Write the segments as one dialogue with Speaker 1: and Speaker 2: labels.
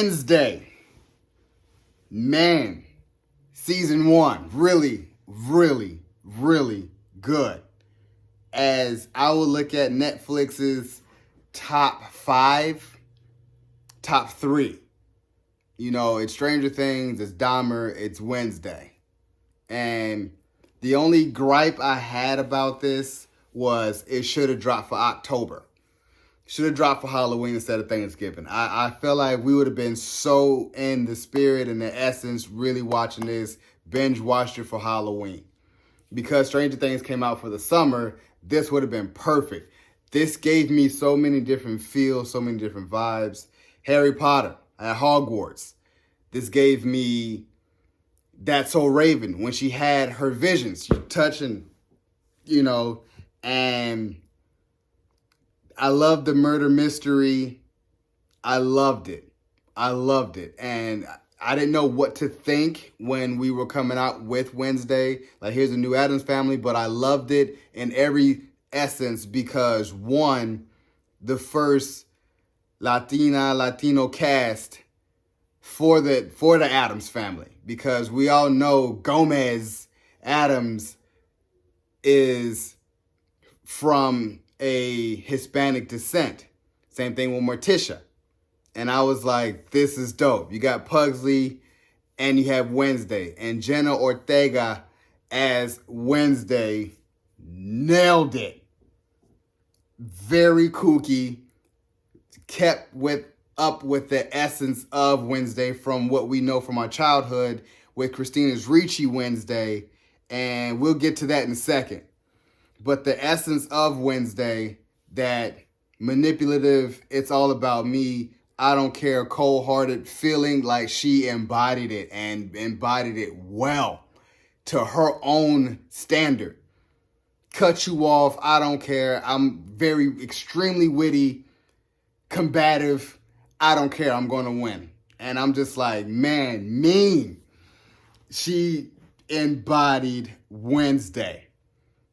Speaker 1: Wednesday. Man, season 1, really, really, really good. As I would look at Netflix's top 5, top 3. You know, it's Stranger Things, it's Dahmer, it's Wednesday. And the only gripe I had about this was it should have dropped for October. Should have dropped for Halloween instead of Thanksgiving. I feel like we would have been so in the spirit and the essence really watching this, binge watched it for Halloween. Because Stranger Things came out for the summer, this would have been perfect. This gave me so many different feels, so many different vibes. Harry Potter at Hogwarts. This gave me That's So Raven when she had her visions, touching, and I loved the murder mystery. I loved it. And I didn't know what to think when we were coming out with Wednesday. Like, here's a new Addams Family, but I loved it in every essence because, one, the first Latino cast for the Addams Family. Because we all know Gomez Addams is from a Hispanic descent. Same thing with Morticia. And I was like, this is dope. You got Pugsley and you have Wednesday. And Jenna Ortega as Wednesday nailed it. Very kooky. Kept up with the essence of Wednesday from what we know from our childhood with Christina's Ricci Wednesday. And we'll get to that in a second. But the essence of Wednesday, that manipulative, it's all about me, I don't care, cold-hearted feeling, like she embodied it and embodied it well to her own standard. Cut you off, I don't care. I'm very extremely witty, combative. I don't care, I'm going to win. And I'm just like, man, mean. She embodied Wednesday.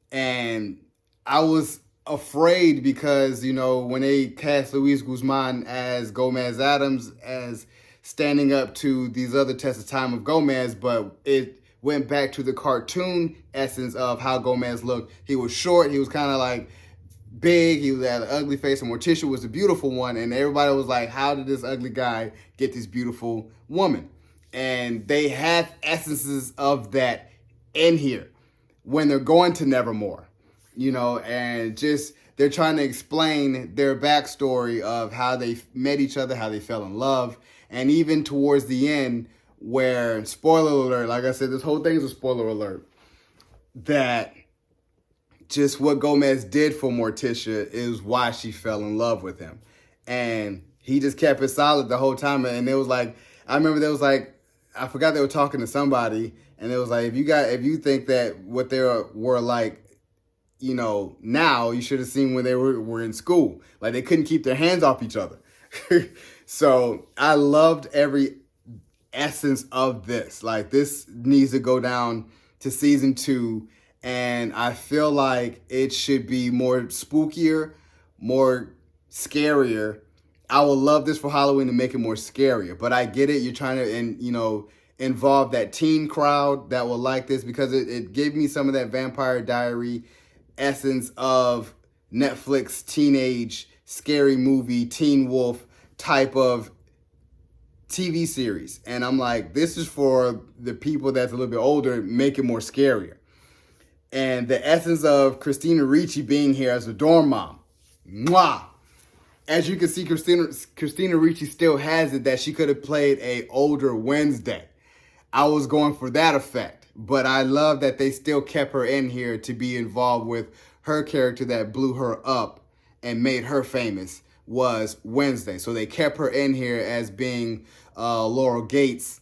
Speaker 1: And I was afraid because, when they cast Luis Guzman as Gomez Addams as standing up to these other tests of time of Gomez, but it went back to the cartoon essence of how Gomez looked. He was short. He was kind of like big. He had an ugly face, and Morticia was the beautiful one. And everybody was like, how did this ugly guy get this beautiful woman? And they had essences of that in here when they're going to Nevermore, and just they're trying to explain their backstory of how they met each other, how they fell in love, and even towards the end where, spoiler alert, like I said, this whole thing is a spoiler alert, that just what Gomez did for Morticia is why she fell in love with him. And he just kept it solid the whole time. And it was like, I remember there was like, I forgot they were talking to somebody, and it was like, if you think that what they were like, now, you should have seen when they were in school. Like, they couldn't keep their hands off each other. So I loved every essence of this. Like, this needs to go down to season 2. And I feel like it should be more spookier, more scarier. I would love this for Halloween to make it more scarier. But I get it. You're trying to, involve that teen crowd that will like this, because it gave me some of that Vampire Diary essence of Netflix teenage scary movie, Teen Wolf type of TV series. And I'm like, this is for the people that's a little bit older, make it more scarier. And the essence of Christina Ricci being here as a dorm mom. Mwah! As you can see, Christina Ricci still has it that she could have played a older Wednesday. I was going for that effect, but I love that they still kept her in here to be involved with her character that blew her up and made her famous was Wednesday. So they kept her in here as being Laurel Gates,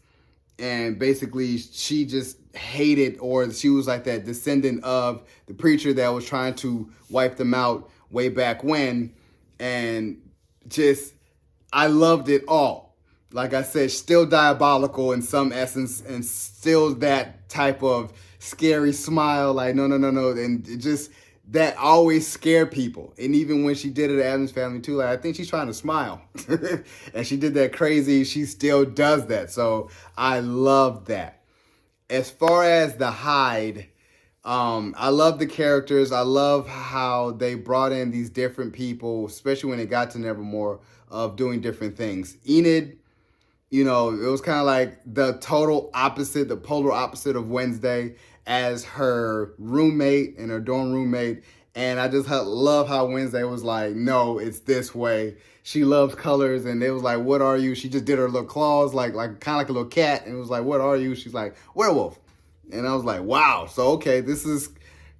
Speaker 1: and basically she just hated, or she was like that descendant of the preacher that was trying to wipe them out way back when, and just, I loved it all. Like I said, still diabolical in some essence, and still that type of scary smile, like, no. And it just, that always scare people. And even when she did it at Addams Family too, like I think she's trying to smile. And she did that crazy, she still does that. So I love that. As far as the Hyde, I love the characters. I love how they brought in these different people, especially when it got to Nevermore, of doing different things. Enid, you know, it was kind of like the total opposite, the polar opposite of Wednesday as her roommate and her dorm roommate. And I just love how Wednesday was like, no, it's this way. She loves colors. And they was like, what are you? She just did her little claws, like kind of like a little cat. And it was like, what are you? She's like, werewolf. And I was like, wow. So, okay, this is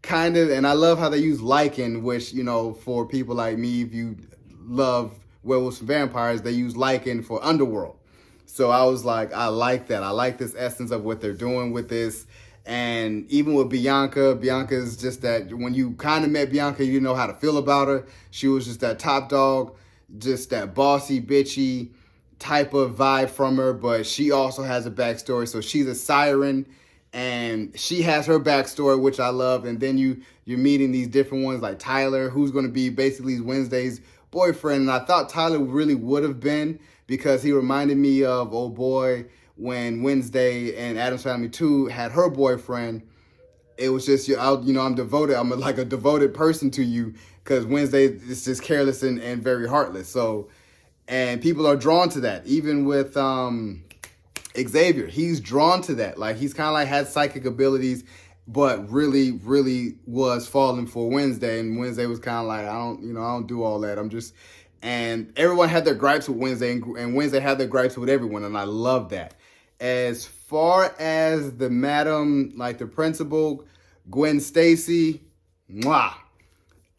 Speaker 1: kind of, and I love how they use lichen, which, you know, for people like me, if you love werewolves and vampires, they use lichen for underworld. So I was like, I like that. I like this essence of what they're doing with this. And even with Bianca is just that when you kind of met Bianca, you didn't know how to feel about her. She was just that top dog, just that bossy, bitchy type of vibe from her. But she also has a backstory. So she's a siren and she has her backstory, which I love. And then you're meeting these different ones like Tyler, who's going to be basically Wednesday's boyfriend. And I thought Tyler really would have been, because he reminded me of old boy when Wednesday and Addams Family 2 had her boyfriend. It was just, I'm devoted. I'm like a devoted person to you, because Wednesday is just careless and very heartless. So, and people are drawn to that. Even with Xavier, he's drawn to that. Like he's kind of like had psychic abilities, but really, really was falling for Wednesday. And Wednesday was kind of like, I don't do all that. And everyone had their gripes with Wednesday, and Wednesday had their gripes with everyone, and I love that. As far as the madam, like the principal, Gwen Stacy, mwah.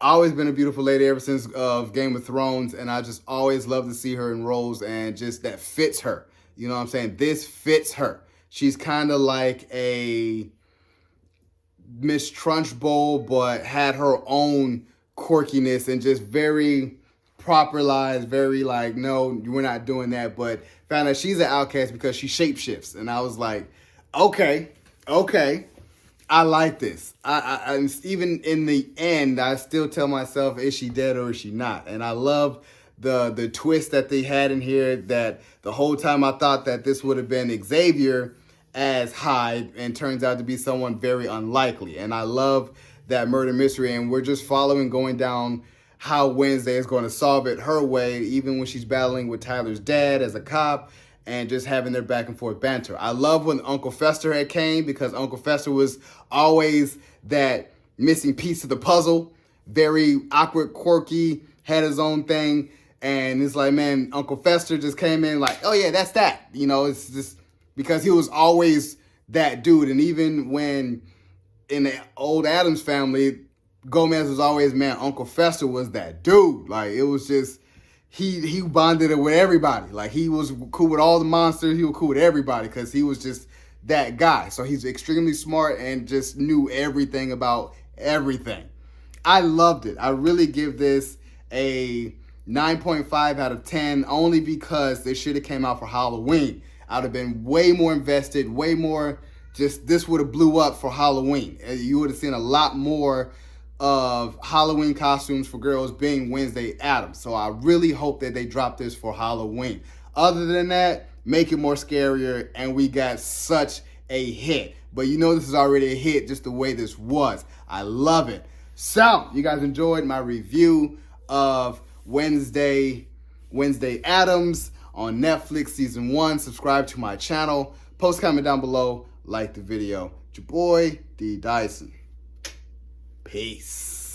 Speaker 1: Always been a beautiful lady ever since Game of Thrones, and I just always love to see her in roles, and just that fits her. You know what I'm saying? This fits her. She's kind of like a Miss Trunchbull, but had her own quirkiness and just very proper lies, very like, no, we're not doing that. But found out she's an outcast because she shapeshifts. And I was like, okay, I like this. I even in the end, I still tell myself, is she dead or is she not? And I love the twist that they had in here, that the whole time I thought that this would have been Xavier as Hyde, and turns out to be someone very unlikely. And I love that murder mystery, and we're just going down how Wednesday is going to solve it her way, even when she's battling with Tyler's dad as a cop, and just having their back and forth banter. I love when Uncle Fester had came, because Uncle Fester was always that missing piece of the puzzle, very awkward, quirky, had his own thing. And it's like, man, Uncle Fester just came in like, oh yeah, that's that. You know, it's just because he was always that dude. And even when in the old Addams Family, Gomez was always, man, Uncle Fester was that dude. Like, it was just, he bonded it with everybody. Like, he was cool with all the monsters. He was cool with everybody because he was just that guy. So he's extremely smart and just knew everything about everything. I loved it. I really give this a 9.5 out of 10, only because they should have came out for Halloween. I would have been way more invested, way more, just this would have blew up for Halloween. You would have seen a lot more of Halloween costumes for girls being Wednesday Addams. So I really hope that they drop this for Halloween. Other than that, make it more scarier, and we got such a hit. But you know this is already a hit just the way this was. I love it. So, you guys enjoyed my review of Wednesday Addams on Netflix Season 1. Subscribe to my channel. Post comment down below. Like the video. It's your boy, D. Dyson. Peace.